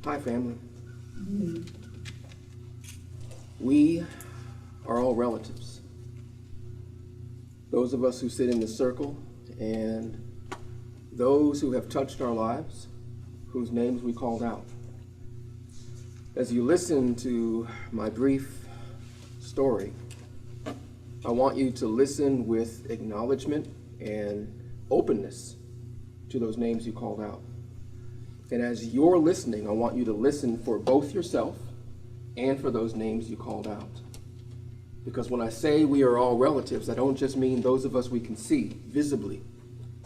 Hi, family. We are all relatives. Those of us who sit in the circle and those who have touched our lives, whose names we called out. As you listen to my brief story, I want you to listen with acknowledgement and openness to those names you called out. And as you're listening, I want you to listen for both yourself and for those names you called out. Because when I say we are all relatives, I don't just mean those of us we can see visibly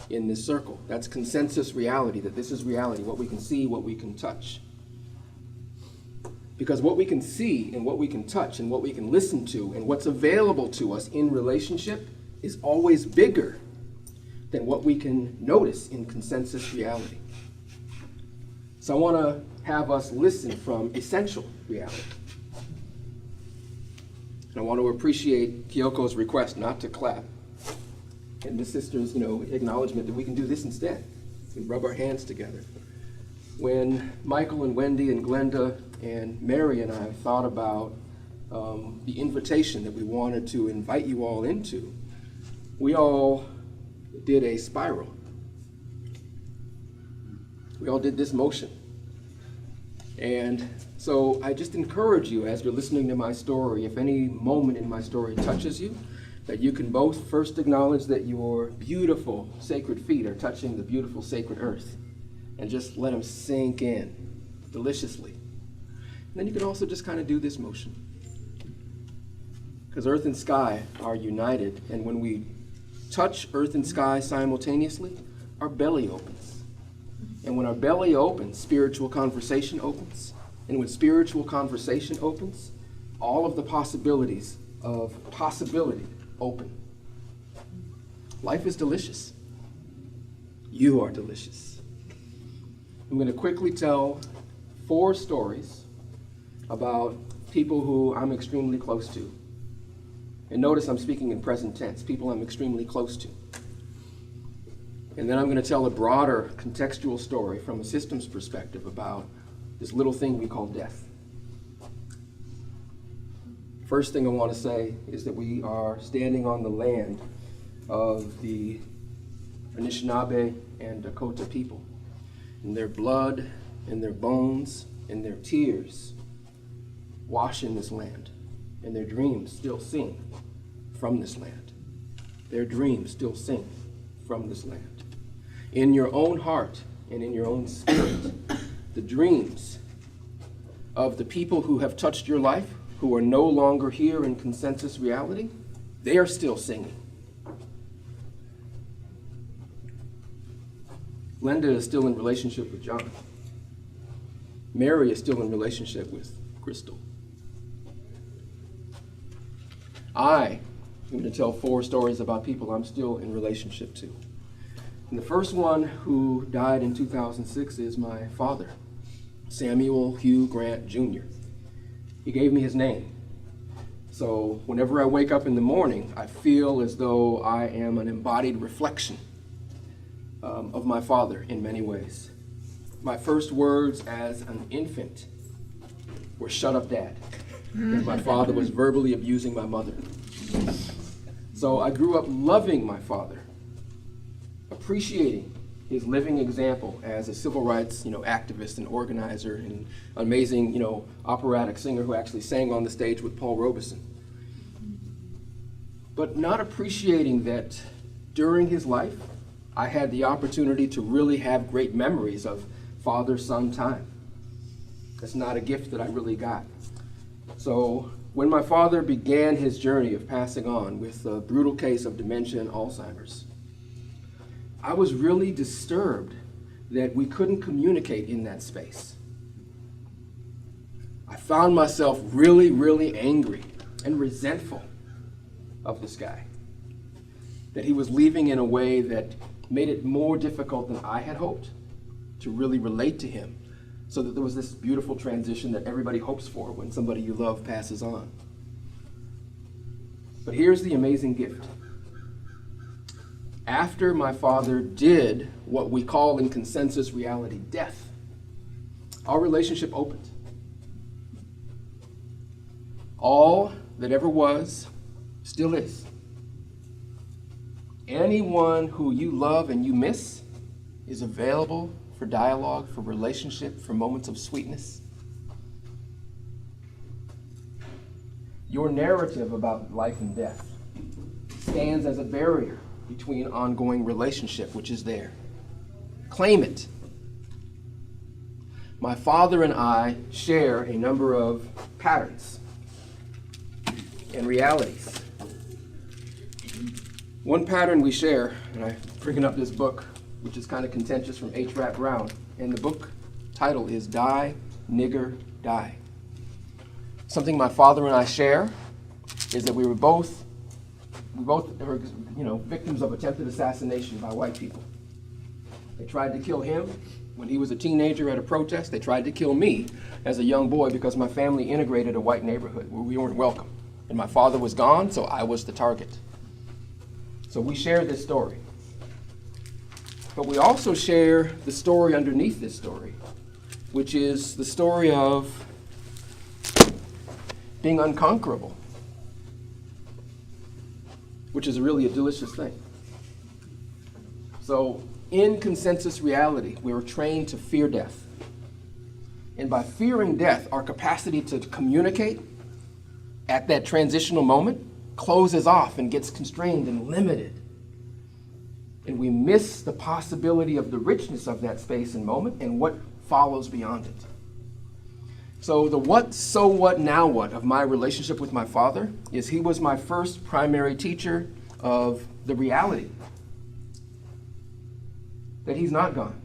in this circle. That's consensus reality, that this is reality, what we can see, what we can touch. Because what we can see and what we can touch and what we can listen to and what's available to us in relationship is always bigger than what we can notice in consensus reality. So I want to have us listen from essential reality. And I want to appreciate Kyoko's request not to clap and the sister's, acknowledgement that we can do this instead. We rub our hands together. When Michael and Wendy and Glenda and Mary and I thought about the invitation that we wanted to invite you all into, we all did a spiral. We all did this motion. And so I just encourage you as you're listening to my story, if any moment in my story touches you, that you can both first acknowledge that your beautiful sacred feet are touching the beautiful sacred earth and just let them sink in deliciously. And then you can also just kind of do this motion. Because earth and sky are united, and when we touch earth and sky simultaneously, our belly opens. And when our belly opens, spiritual conversation opens. And when spiritual conversation opens, all of the possibilities of possibility open. Life is delicious. You are delicious. I'm going to quickly tell 4 stories about people who I'm extremely close to. And notice I'm speaking in present tense, people I'm extremely close to. And then I'm going to tell a broader contextual story from a systems perspective about this little thing we call death. First thing I want to say is that we are standing on the land of the Anishinaabe and Dakota people. And their blood and their bones and their tears wash in this land. And their dreams still sing from this land. Their dreams still sing from this land. In your own heart and in your own spirit, the dreams of the people who have touched your life, who are no longer here in consensus reality, they are still singing. Glenda is still in relationship with John. Mary is still in relationship with Crystal. I am going to tell 4 stories about people I'm still in relationship to. And the first one who died in 2006 is my father, Samuel Hugh Grant Jr. He gave me his name. So whenever I wake up in the morning, I feel as though I am an embodied reflection of my father in many ways. My first words as an infant were "shut up, Dad," because my father was verbally abusing my mother. So I grew up loving my father, appreciating his living example as a civil rights, activist and organizer and amazing, operatic singer who actually sang on the stage with Paul Robeson. But not appreciating that during his life, I had the opportunity to really have great memories of father-son time. That's not a gift that I really got. So when my father began his journey of passing on with a brutal case of dementia and Alzheimer's, I was really disturbed that we couldn't communicate in that space. I found myself really, really angry and resentful of this guy, that he was leaving in a way that made it more difficult than I had hoped to really relate to him, so that there was this beautiful transition that everybody hopes for when somebody you love passes on. But here's the amazing gift. after my father did what we call in consensus reality death, our relationship opened. All that ever was still is. Anyone who you love and you miss is available for dialogue, for relationship, for moments of sweetness. Your narrative about life and death stands as a barrier between ongoing relationship, which is there. Claim it. My father and I share a number of patterns and realities. One pattern we share, and I'm bringing up this book, which is kind of contentious, from H. Rat Brown, and the book title is Die, Nigger, Die. Something my father and I share is that we both were, victims of attempted assassination by white people. They tried to kill him when he was a teenager at a protest. They tried to kill me as a young boy because my family integrated a white neighborhood where we weren't welcome. And my father was gone, so I was the target. So we share this story. But we also share the story underneath this story, which is the story of being unconquerable, which is really a delicious thing. So in consensus reality, we were trained to fear death. And by fearing death, our capacity to communicate at that transitional moment closes off and gets constrained and limited. And we miss the possibility of the richness of that space and moment and what follows beyond it. So the what, so what, now what of my relationship with my father is he was my first primary teacher of the reality that he's not gone.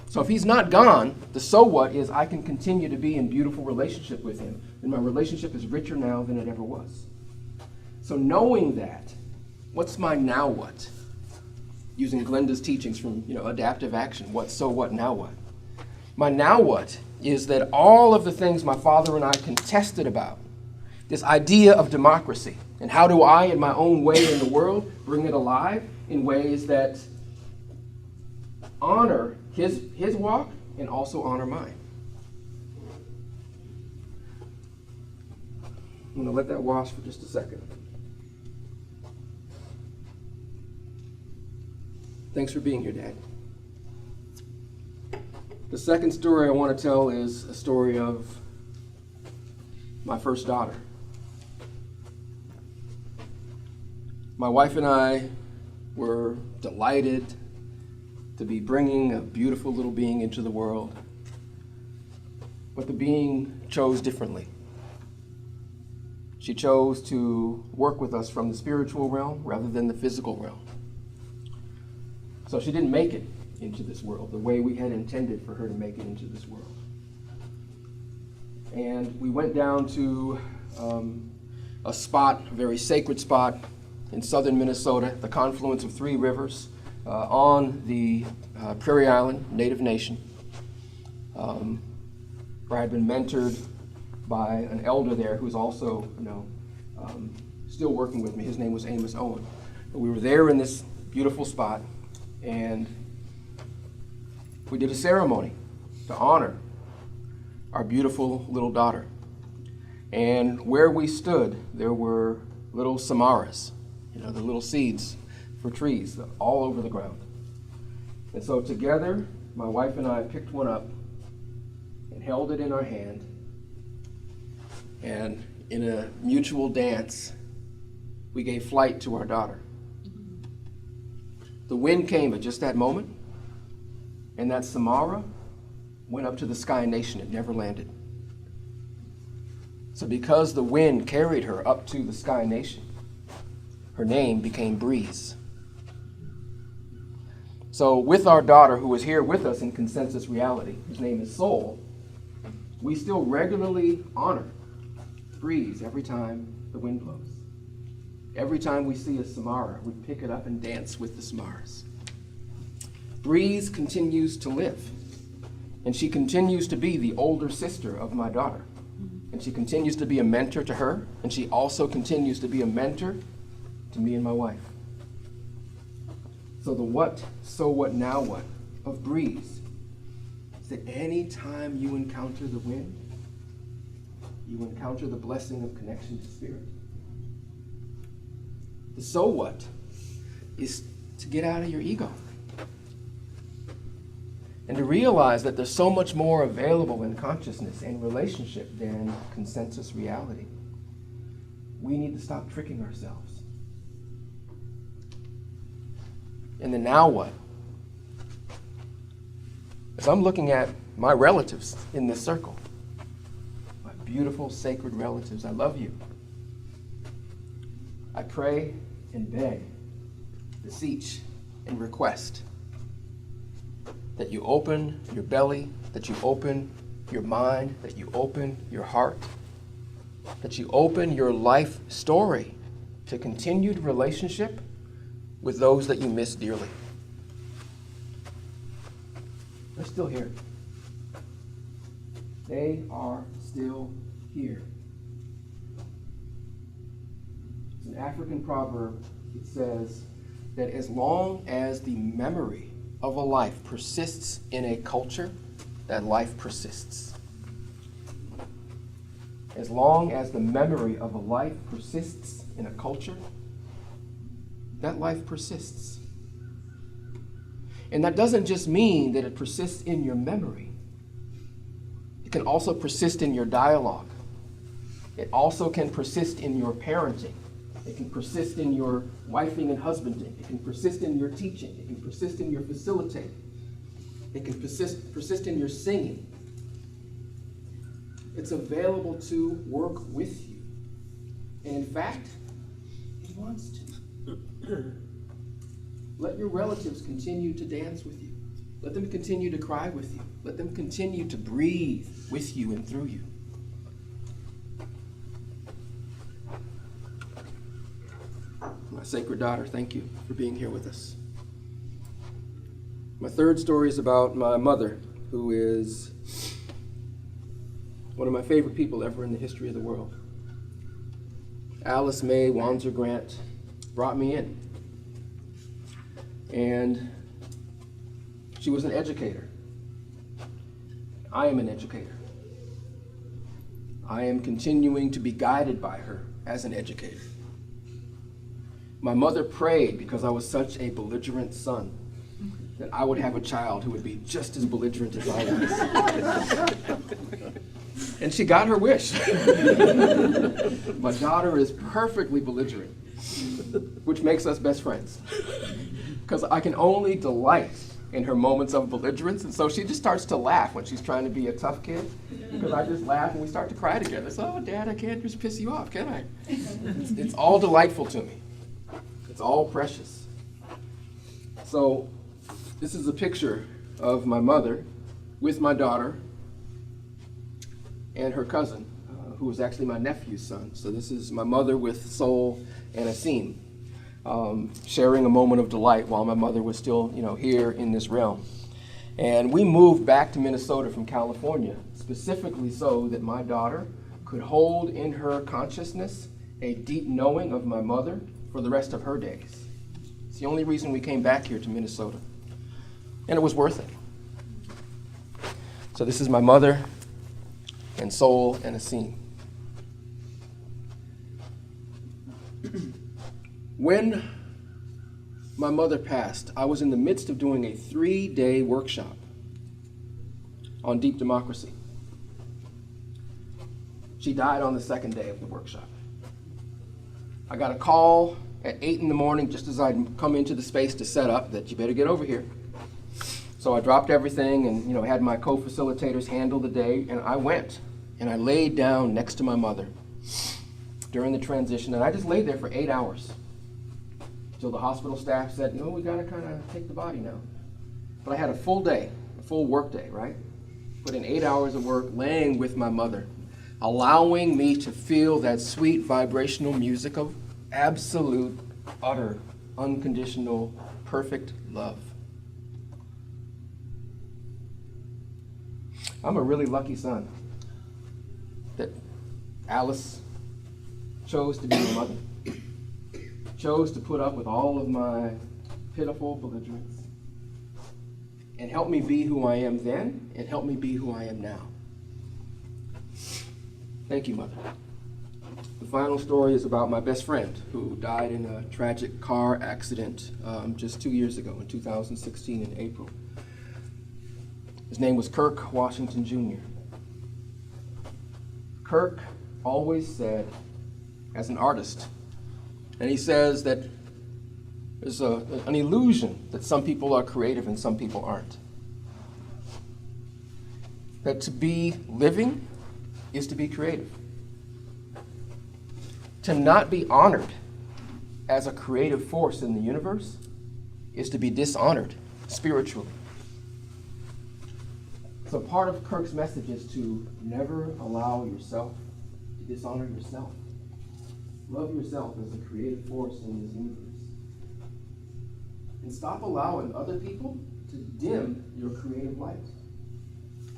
So if he's not gone, the so what is I can continue to be in beautiful relationship with him. And my relationship is richer now than it ever was. So knowing that, what's my now what? Using Glenda's teachings from adaptive action, what, so what, now what? My now what is that all of the things my father and I contested about, this idea of democracy, and how do I, in my own way in the world, bring it alive in ways that honor his walk and also honor mine. I'm going to let that wash for just a second. Thanks for being here, Dad. The second story I want to tell is a story of my first daughter. My wife and I were delighted to be bringing a beautiful little being into the world, but the being chose differently. She chose to work with us from the spiritual realm rather than the physical realm. So she didn't make it into this world the way we had intended for her to make it into this world. And we went down to a spot, a very sacred spot in southern Minnesota, the confluence of 3 rivers on the Prairie Island Native Nation, where I had been mentored by an elder there who's also, still working with me. His name was Amos Owen. But we were there in this beautiful spot, and we did a ceremony to honor our beautiful little daughter. And where we stood, there were little samaras, the little seeds for trees all over the ground. And so together, my wife and I picked one up and held it in our hand. And in a mutual dance, we gave flight to our daughter. The wind came at just that moment, and that samara went up to the Sky Nation. It never landed. So because the wind carried her up to the Sky Nation, her name became Breeze. So with our daughter, who is here with us in consensus reality, whose name is Soul, we still regularly honor Breeze every time the wind blows. Every time we see a samara, we pick it up and dance with the samaras. Breeze continues to live, and she continues to be the older sister of my daughter. And she continues to be a mentor to her, and she also continues to be a mentor to me and my wife. So the what, so what, now what of breeze is that any time you encounter the wind, you encounter the blessing of connection to spirit. The so what is to get out of your ego and to realize that there's so much more available in consciousness and relationship than consensus reality. We need to stop tricking ourselves. And then now what? As I'm looking at my relatives in this circle, my beautiful, sacred relatives, I love you. I pray and beg, beseech and request that you open your belly, that you open your mind, that you open your heart, that you open your life story to continued relationship with those that you miss dearly. They're still here. They are still here. It's an African proverb. It says that as long as the memory of a life persists in a culture, that life persists. As long as the memory of a life persists in a culture, that life persists. And that doesn't just mean that it persists in your memory. It can also persist in your dialogue. It also can persist in your parenting. It can persist in your wifing and husbanding. It can persist in your teaching. It can persist in your facilitating. It can persist in your singing. It's available to work with you. And in fact, it wants to. Let your relatives continue to dance with you. Let them continue to cry with you. Let them continue to breathe with you and through you. My sacred daughter, thank you for being here with us. My third story is about my mother, who is one of my favorite people ever in the history of the world. Alice Mae Wanzer Grant brought me in. And she was an educator. I am an educator. I am continuing to be guided by her as an educator. My mother prayed, because I was such a belligerent son, that I would have a child who would be just as belligerent as I was. And she got her wish. My daughter is perfectly belligerent, which makes us best friends. Because I can only delight in her moments of belligerence, and so she just starts to laugh when she's trying to be a tough kid, because I just laugh and we start to cry together. So, oh, Dad, I can't just piss you off, can I? It's all delightful to me. It's all precious. So this is a picture of my mother with my daughter and her cousin, who was actually my nephew's son. So this is my mother with Sol and Asim, sharing a moment of delight while my mother was still, here in this realm. And we moved back to Minnesota from California, specifically so that my daughter could hold in her consciousness a deep knowing of my mother for the rest of her days. It's the only reason we came back here to Minnesota. And it was worth it. So this is my mother and Sol and Asim. When my mother passed, I was in the midst of doing a 3-day workshop on deep democracy. She died on the second day of the workshop. I got a call at 8 in the morning, just as I'd come into the space to set up, that you better get over here. So I dropped everything and had my co-facilitators handle the day, and I went and I laid down next to my mother during the transition, and I just laid there for 8 hours until the hospital staff said, no, we gotta kind of take the body now. But I had a full day, a full work day, right? Put in 8 hours of work laying with my mother, allowing me to feel that sweet vibrational music of absolute, utter, unconditional, perfect love. I'm a really lucky son that Alice chose to be my mother, chose to put up with all of my pitiful belligerence. And help me be who I am then, and help me be who I am now. Thank you, Mother. The final story is about my best friend who died in a tragic car accident just 2 years ago, in 2016 in April. His name was Kirk Washington Jr. Kirk always said, as an artist, and he says that there's an illusion that some people are creative and some people aren't. That to be living is to be creative. To not be honored as a creative force in the universe is to be dishonored spiritually. So part of Kirk's message is to never allow yourself to dishonor yourself. Love yourself as a creative force in this universe. And stop allowing other people to dim your creative light.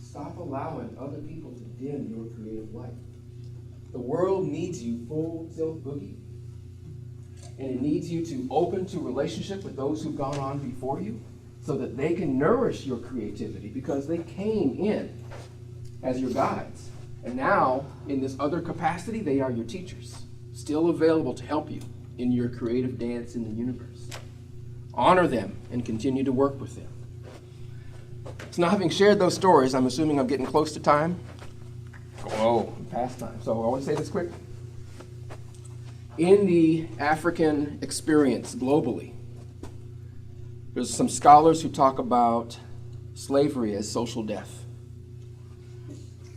Stop allowing other people to dim your creative light. The world needs you full tilt boogie. And it needs you to open to relationship with those who've gone on before you so that they can nourish your creativity because they came in as your guides. And now, in this other capacity, they are your teachers, still available to help you in your creative dance in the universe. Honor them and continue to work with them. So now, having shared those stories, I'm assuming I'm getting close to time. Oh, past time. So I want to say this quick. In the African experience globally, there's some scholars who talk about slavery as social death.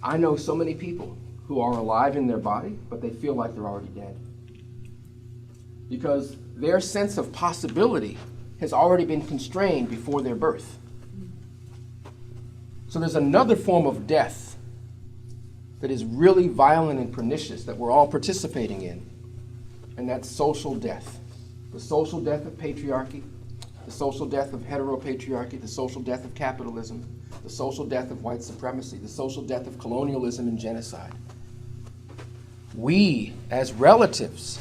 I know so many people who are alive in their body, but they feel like they're already dead. Because their sense of possibility has already been constrained before their birth. So there's another form of death that is really violent and pernicious that we're all participating in, and that's social death. The social death of patriarchy, the social death of heteropatriarchy, the social death of capitalism, the social death of white supremacy, the social death of colonialism and genocide. We as relatives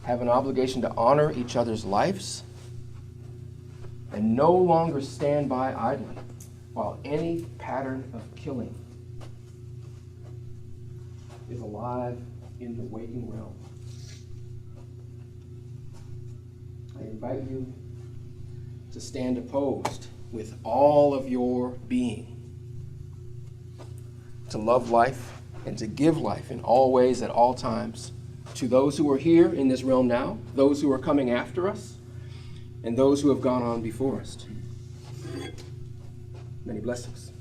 have an obligation to honor each other's lives and no longer stand by idly while any pattern of killing is alive in the waking realm. I invite you to stand opposed with all of your being, to love life and to give life in all ways at all times to those who are here in this realm now, those who are coming after us, and those who have gone on before us. Many blessings.